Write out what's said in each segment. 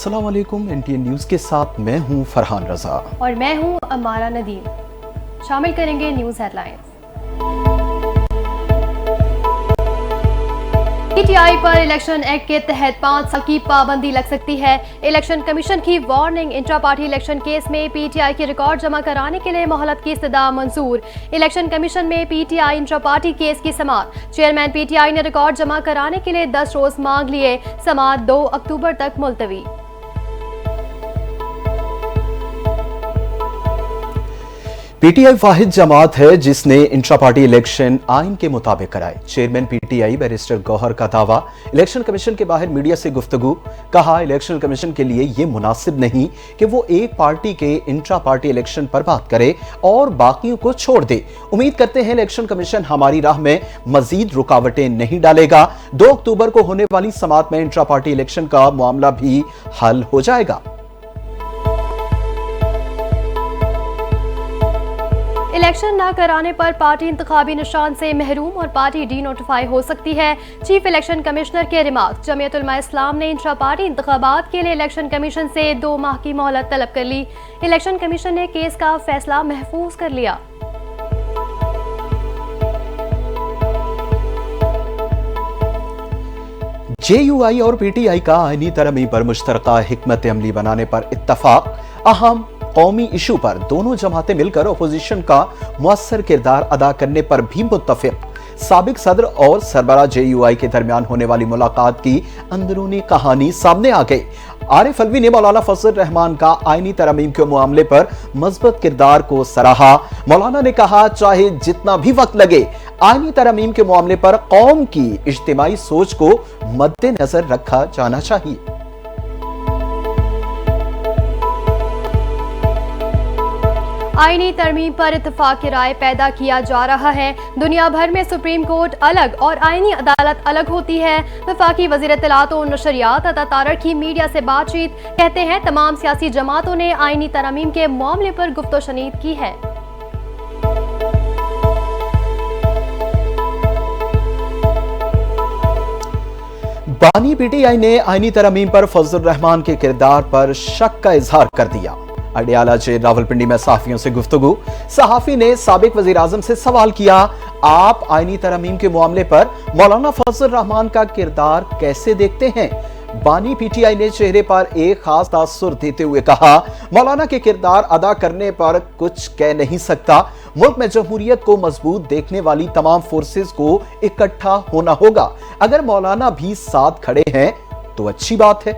अस्सलाम वालेकुम। NTN news के साथ मैं हूं फरहान रजा और मैं हूं अमारा नदीम। शामिल करेंगे न्यूज़ हेडलाइंस। PTI पर इलेक्शन एक्ट के तहत 5 साल की पाबंदी लग सकती है। इलेक्शन कमीशन की warning. Intra party election case में PTI के रिकॉर्ड जमा कराने के लिए मोहलत की इस्तदा मंजूर। इलेक्शन कमीशन में PTI इंट्रा पार्टी केस की समाअत। चेयरमैन PTI ने रिकॉर्ड जमा कराने के लिए 10 रोज मांग लिए। समाअत 2 अक्टूबर तक मुलतवी। PTI वाहिद जमात है जिसने इंट्रा पार्टी इलेक्शन आइन के मुताबिक कराए। चेयरमैन PTI बैरिस्टर गौहर का दावा। इलेक्शन कमीशन के बाहर मीडिया से गुफ्तगू। कहा, इलेक्शन कमीशन के लिए यह मुनासिब नहीं कि वो एक पार्टी के इंट्रा पार्टी इलेक्शन पर बात करे और बाकियों को छोड़ दे। उम्मीद करते हैं इलेक्शन कमीशन हमारी राह में मजीद रुकावटें नहीं डालेगा। 2 अक्टूबर को होने वाली समाअत में इंट्रा पार्टी इलेक्शन का मामला भी हल हो जाएगा। इलेक्शन न कराने पर पार्टी इंतखाबी निशान से महरूम और पार्टी डी नोटिफाई हो सकती है। चीफ इलेक्शन कमिश्नर के रिमार्क। जमीयत उलमा इस्लाम ने इंट्रा पार्टी इंतखाबात के लिए इलेक्शन कमीशन से 2 माह की मोहलत तलब कर ली। इलेक्शन कमीशन ने केस का फैसला महफूज कर लिया। JUI और PTI का आईनी तरमीम पर मुश्तरका हिकमत अमली बनाने पर इत्तफाक। अहम कौमी इशू पर दोनों जमातें मिलकर अपोजिशन का मुअस्सर किरदार अदा करने पर भी मुत्तफिक। साबिक सदर और सरबराह JUI के दरमियान होने वाली मुलाकात की अंदरूनी कहानी सामने आ गई। आरिफ अलवी ने मौलाना फजल रहमान का आईनी तरमीम के मामले पर मजबूत किरदार को सराहा। मौलाना ने कहा, चाहे जितना भी वक्त लगे, आईनी तरमीम के मामले पर कौम की इज्तिमाई सोच को मद्देनजर रखा जाना चाहिए। आईनी तरमीम पर इत्तफाक की राय पैदा किया जा रहा है। दुनिया भर में सुप्रीम कोर्ट अलग और आईनी अदालत अलग होती है। वफाकी वज़ीर इत्तलात और नशरियात अता तारड़ की मीडिया से बातचीत। कहते हैं, तमाम सियासी जमातों ने आईनी तरमीम के मामले पर गुफ्तशनीद की है। बानी PTI ने आईनी तरमीम पर फजल रहमान के किरदार पर शक का इजहार कर दिया। अडियाला जेल रावलपिंडी में सहाफियों से गुफ्तगू। सहाफी ने साबिक वजीर आजम से सवाल किया, आप आईनी तरमीम के मामले पर मौलाना फजल रहमान का किरदार कैसे देखते हैं? बानी PTI ने चेहरे पर एक खास तासुर देते हुए कहा, मौलाना के किरदार अदा करने पर कुछ कह नहीं सकता। मुल्क में जमहूरियत को मजबूत देखने वाली तमाम फोर्सेस को इकट्ठा होना होगा। अगर मौलाना भी साथ खड़े हैं तो अच्छी बात है।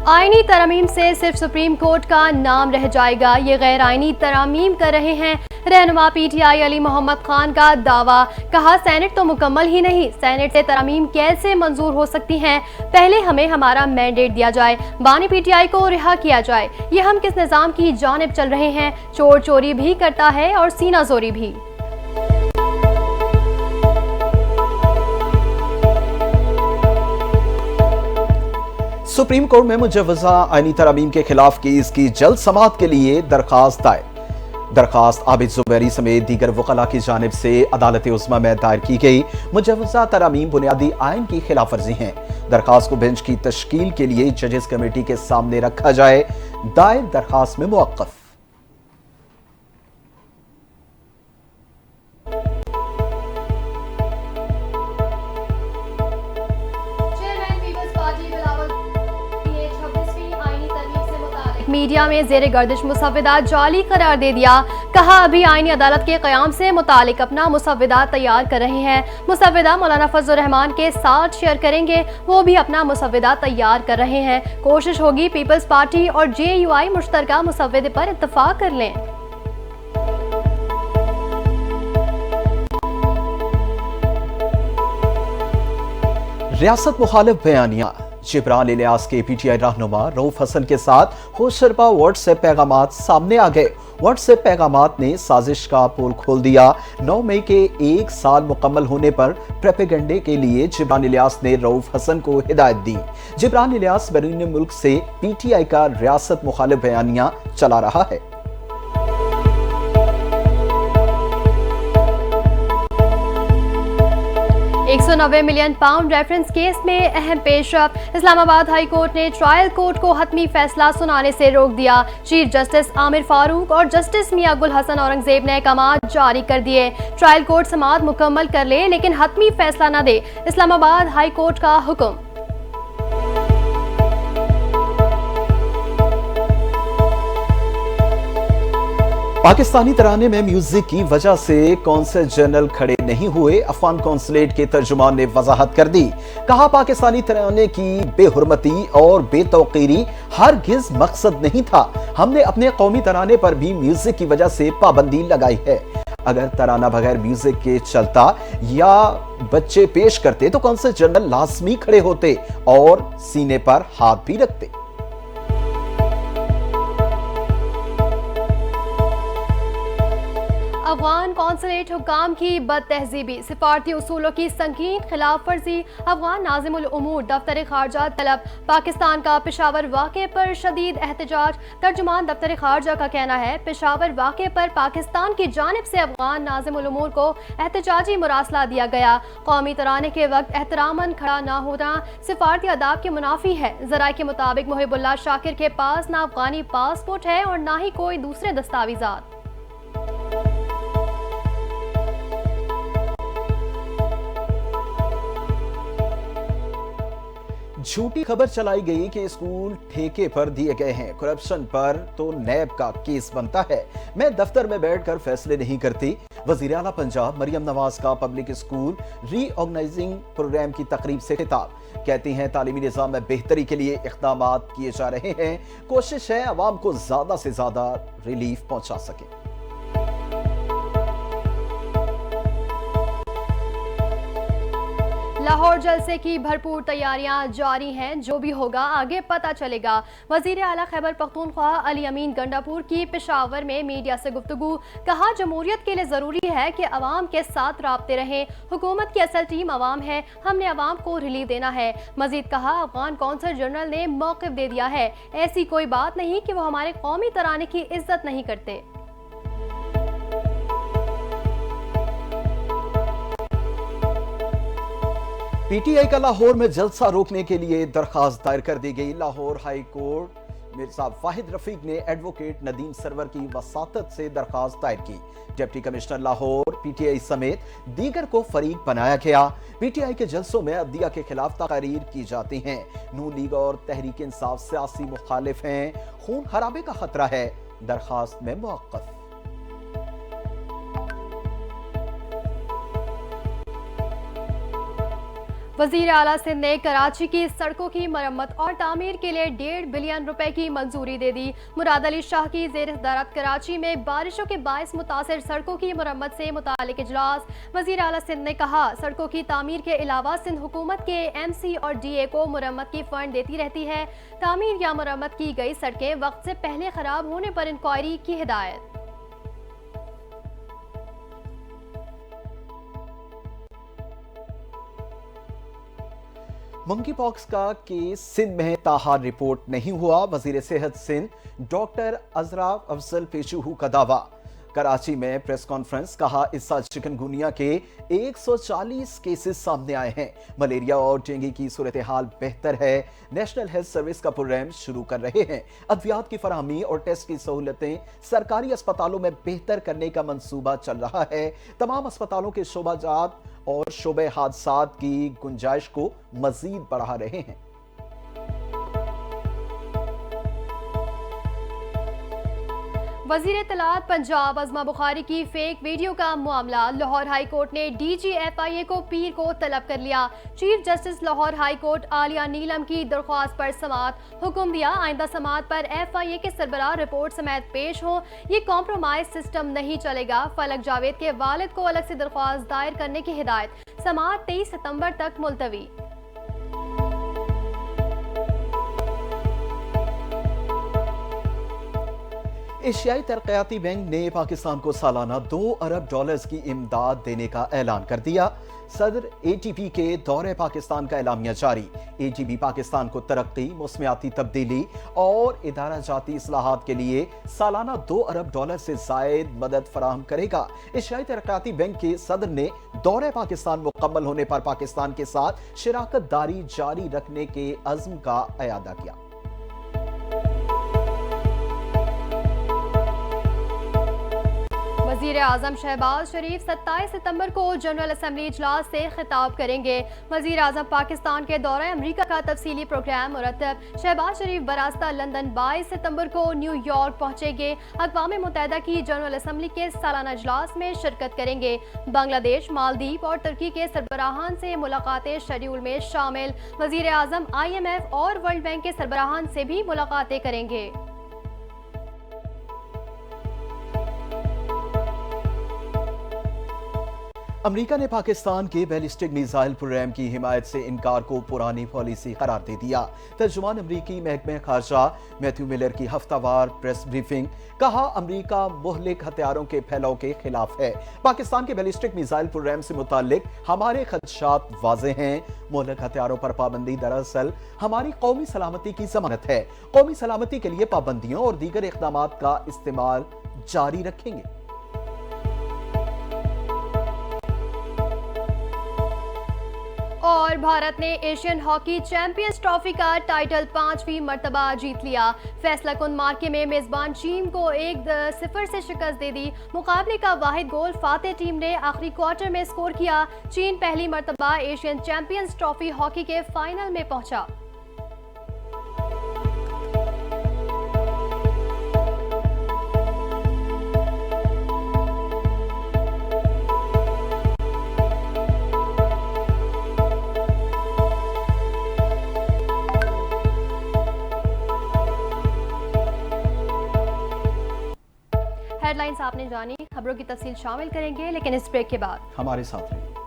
आईनी तरमीम से सिर्फ सुप्रीम कोर्ट का नाम रह जाएगा। ये गैर आईनी तरमीम कर रहे हैं। रहनुमा PTI अली मोहम्मद खान का दावा। कहा, सेनेट तो मुकम्मल ही नहीं, सेनेट से तरमीम कैसे मंजूर हो सकती हैं? पहले हमें हमारा मैंडेट दिया जाए, बानी PTI को रिहा किया जाए। ये हम किस निजाम की जानिब चल रहे हैं? चोर चोरी भी करता है और सीना जोरी भी। सुप्रीम कोर्ट में मुजव्वजा आईनी तरमीम के खिलाफ केस की जल्द समाअत के लिए दरखास्त दायर। दरखास्त आबिद जुबैरी समेत दीगर वकला की जानिब से अदालत उज़्मा में दायर की गई। मुजव्वजा तरमीम बुनियादी आइन की खिलाफ वर्जी हैं। दरखास्त को बेंच की तश्कील के लिए जजेस कमेटी के सामने रखा जाए। दायर दरखास्त में मुवक्कफ। मीडिया में जेर गर्दिश मुसव्विदा जाली करार दे दिया। कहा, अभी आईनी अदालत के क़याम से मुतालिक अपना मुसव्विदा तैयार कर रहे हैं। मुसव्विदा मौलाना फजल रहमान के साथ शेयर करेंगे। वो भी अपना मुसव्विदा तैयार कर रहे हैं। कोशिश होगी पीपल्स पार्टी और JUI मुश्तरका मुसव्विदे पर इत्तफाक कर लें। रियासत मुखालिफ बयानिया। जिब्रान इलियास के PTI रहनुमा रऊफ हसन के साथ होशरबा व्हाट्सएप पैगामात सामने आ गए। व्हाट्सएप पैगामात ने साजिश का पोल खोल दिया। 9 मई के 1 साल मुकम्मल होने पर प्रोपेगेंडे के लिए जिब्रान इलियास ने रऊफ हसन को हिदायत दी। जिब्रान इलियास बैरून मुल्क से PTI का रियासत मुखालिफ बयानिया चला रहा है। $190 मिलियन रेफरेंस केस में अहम पेशरफ। इस्लामाबाद हाई कोर्ट ने ट्रायल कोर्ट को हतमी फैसला सुनाने से रोक दिया। चीफ जस्टिस आमिर फारूक और जस्टिस मियां गुल हसन औरंगजेब ने अहकामात जारी कर दिए। ट्रायल कोर्ट समाअत मुकम्मल कर ले लेकिन हतमी फैसला न दे, इस्लामाबाद हाई कोर्ट का हुक्म। पाकिस्तानी तराने में म्यूजिक की वजह से कौंसल जनरल खड़े नहीं हुए, अफगान कौंसलेट के तर्जुमान ने वजाहत कर दी। कहा, पाकिस्तानी तराने की बेहुरमती और बेतौकीरी हरगिज मकसद नहीं था। हमने अपने कौमी तराने पर भी म्यूजिक की वजह से पाबंदी लगाई है। अगर तराना बगैर म्यूजिक के चलता या बच्चे पेश करते तो कौंसल जनरल लाजमी खड़े होते और सीने पर हाथ भी रखते। अफगान कौंसलेट हुकाम की बदतहजीबी, सिफारती उसूलों की संगीन खिलाफ वर्जी, अफगान नाज़िमुल उमूर दफ्तर खारजा तलब। पाकिस्तान का पेशावर वाक़े पर शदीद एहतजाज। तर्जुमान दफ्तर खारजा का कहना है, पेशावर वाक़े पर पाकिस्तान की जानिब से अफगान नाज़िमुल उमूर को एहतजाजी मुरासला दिया गया। कौमी तराने के वक्त एहतरामन खड़ा न होना सिफारती आदाब के मुनाफी है। ज़राए के मुताबिक मुहिबुल्लाह शाकिर के पास ना अफगानी पासपोर्ट है और ना ही कोई दूसरे दस्तावेजात। झूठी खबर चलाई गई कि स्कूल ठेके पर दिए गए हैं। करप्शन पर तो नैब का केस बनता है। मैं दफ्तर में बैठकर फैसले नहीं करती। वजीर आला पंजाब मरियम नवाज का पब्लिक स्कूल रीऑर्गेनाइजिंग प्रोग्राम की तकरीब से खिताब। कहती हैं, तालीमी निजाम में बेहतरी के लिए इक़दामात किए जा रहे हैं। कोशिश है अवाम को ज्यादा से ज्यादा रिलीफ पहुंचा सके। लाहौर जलसे की भरपूर तैयारियां जारी हैं, जो भी होगा आगे पता चलेगा। वजीर आला खैबर पख्तूनख्वा अली अमीन गंडापुर की पेशावर में मीडिया से गुफ्तगू। कहा, जमहूरियत के लिए जरूरी है कि अवाम के साथ राब्ते रहें। हुकूमत की असल टीम अवाम है, हमने अवाम को रिलीफ देना है। मजीद कहा, अफगान कौंसल जनरल ने मौक़िफ़ दे दिया है, ऐसी कोई बात नहीं कि वो हमारे कौमी तराने की इज्जत नहीं करते। पीटीआई का लाहौर में जलसा रोकने के लिए दरखास्त दायर कर दी गई। लाहौर हाई कोर्ट मिर्जा वाहिद रफीक ने एडवोकेट नदीम सरवर की वसातत से दरखास्त दायर की। डिप्टी कमिश्नर लाहौर पीटीआई समेत दीगर को फरीक बनाया गया। पीटीआई के जलसों में अदलिया के खिलाफ तकारीर की जाती हैं। नून लीग और तहरीक इंसाफ सियासी मुखालिफ हैं। खून खराबे का खतरा है, दरखास्त में मुवक्कफ। वजीर आला सिंध ने कराची की सड़कों की मरम्मत और तामीर के लिए 1.5 बिलियन रुपए की मंजूरी दे दी। मुराद अली शाह की ज़ेर सदारत कराची में बारिशों के बायस मुतासिर सड़कों की मरम्मत से मुतालिक इजलास। वजीर आला सिंध ने कहा, सड़कों की तामीर के अलावा सिंध हुकूमत के MC और DA को मरम्मत की फंड देती रहती है। तामीर या मरम्मत की गई सड़कें वक्त से पहले खराब होने पर इंक्वायरी की हिदायत। मंकी पॉक्स का केस सिंध में ताहार रिपोर्ट नहीं हुआ। वजीर सेहत सिंध डॉक्टर अजराफ अफजल पेशूहू का दावा। कराची में प्रेस कॉन्फ्रेंस। कहा, इस साल चिकनगुनिया के 140 केसेस सामने आए हैं। मलेरिया और डेंगू की सूरत हाल बेहतर है। नेशनल हेल्थ सर्विस का प्रोग्राम शुरू कर रहे हैं। अद्वियात की फराहमी और टेस्ट की सहूलतें सरकारी अस्पतालों में बेहतर करने का मंसूबा चल रहा है। तमाम अस्पतालों के शोबाजात और शोबे हादसात की गुंजाइश को मजीद बढ़ा रहे हैं। वजीर इत्तलात पंजाब अज़मा बुखारी की फेक वीडियो का मामला। लाहौर हाई कोर्ट ने DG FIA को पीर को तलब कर लिया। Chief justice Lahore high court Aliya Neelum की दरख्वास्त पर समाअत हुक्म दिया। आइंदा समाअत पर FIA के सरबराह रिपोर्ट समेत पेश हो। ये कॉम्प्रोमाइज सिस्टम नहीं चलेगा। फलक जावेद के वालिद को अलग से दरख्वास्त दायर करने की हिदायत। समाअत 23 सितंबर तक मुलतवी। एशियाई तरक्याती बैंक ने पाकिस्तान को सालाना $2 अरब की इमदाद देने का ऐलान कर दिया। सदर ATP के दौरे पाकिस्तान का एलामिया जारी। ATP पाकिस्तान को तरक्की, मौसमियाती तब्दीली और इदारा जाती इस्लाहात के लिए सालाना $2 अरब से जायद मदद फराहम करेगा। एशियाई तरक्याती बैंक के सदर ने दौरे पाकिस्तान मुकम्मल होने पर पाकिस्तान के साथ शराकत दारी जारी रखने के अज़्म का अयादा किया। वज़ीर आज़म शहबाज शरीफ 27 सितंबर को जनरल असम्बली इजलास से खिताब करेंगे। वज़ीर आज़म पाकिस्तान के दौरे अमरीका का तफसीली प्रोग्राम मुरतब। शहबाज शरीफ बरास्ता लंदन 22 सितंबर को न्यूयॉर्क पहुंचेंगे। अक़वाम मुत्तहिदा की जनरल असम्बली के सालाना इजलास में शिरकत करेंगे। बांग्लादेश, मालदीव और तुर्की के सरबराहान से मुलाकातें शेड्यूल में शामिल। वज़ीर आज़म IMF और वर्ल्ड बैंक के सरबराहान से भी मुलाकातें करेंगे। अमेरिका ने पाकिस्तान के बैलिस्टिक मिसाइल प्रोग्राम की हिमायत से इनकार को पुरानी पॉलिसी करार दे दिया। तर्जुमान अमरीकी महकमे खारजा मैथ्यू मिलर की हफ्तावार प्रेस ब्रीफिंग, कहा अमरीका मुहलिक हथियारों के फैलाव के खिलाफ है। पाकिस्तान के बैलिस्टिक मिसाइल प्रोग्राम से मुताल्लिक हमारे खदशात वाज़ेह हैं। मुहलिक हथियारों पर पाबंदी दरअसल हमारी कौमी सलामती की जमानत है। कौमी सलामती के लिए पाबंदियों और दीगर इक़दाम का इस्तेमाल जारी रखेंगे। और भारत ने एशियन हॉकी चैंपियंस ट्रॉफी का टाइटल 5वीं मर्तबा जीत लिया। फैसला कुन मार्के में मेजबान चीन को 1-0 से शिकस्त दे दी। मुकाबले का वाहिद गोल फातेह टीम ने आखिरी क्वार्टर में स्कोर किया। चीन पहली मर्तबा एशियन चैंपियंस ट्रॉफी हॉकी के फाइनल में पहुंचा। हेडलाइंस आपने जानी, खबरों की तफसील शामिल करेंगे लेकिन इस ब्रेक के बाद। हमारे साथ रहिए।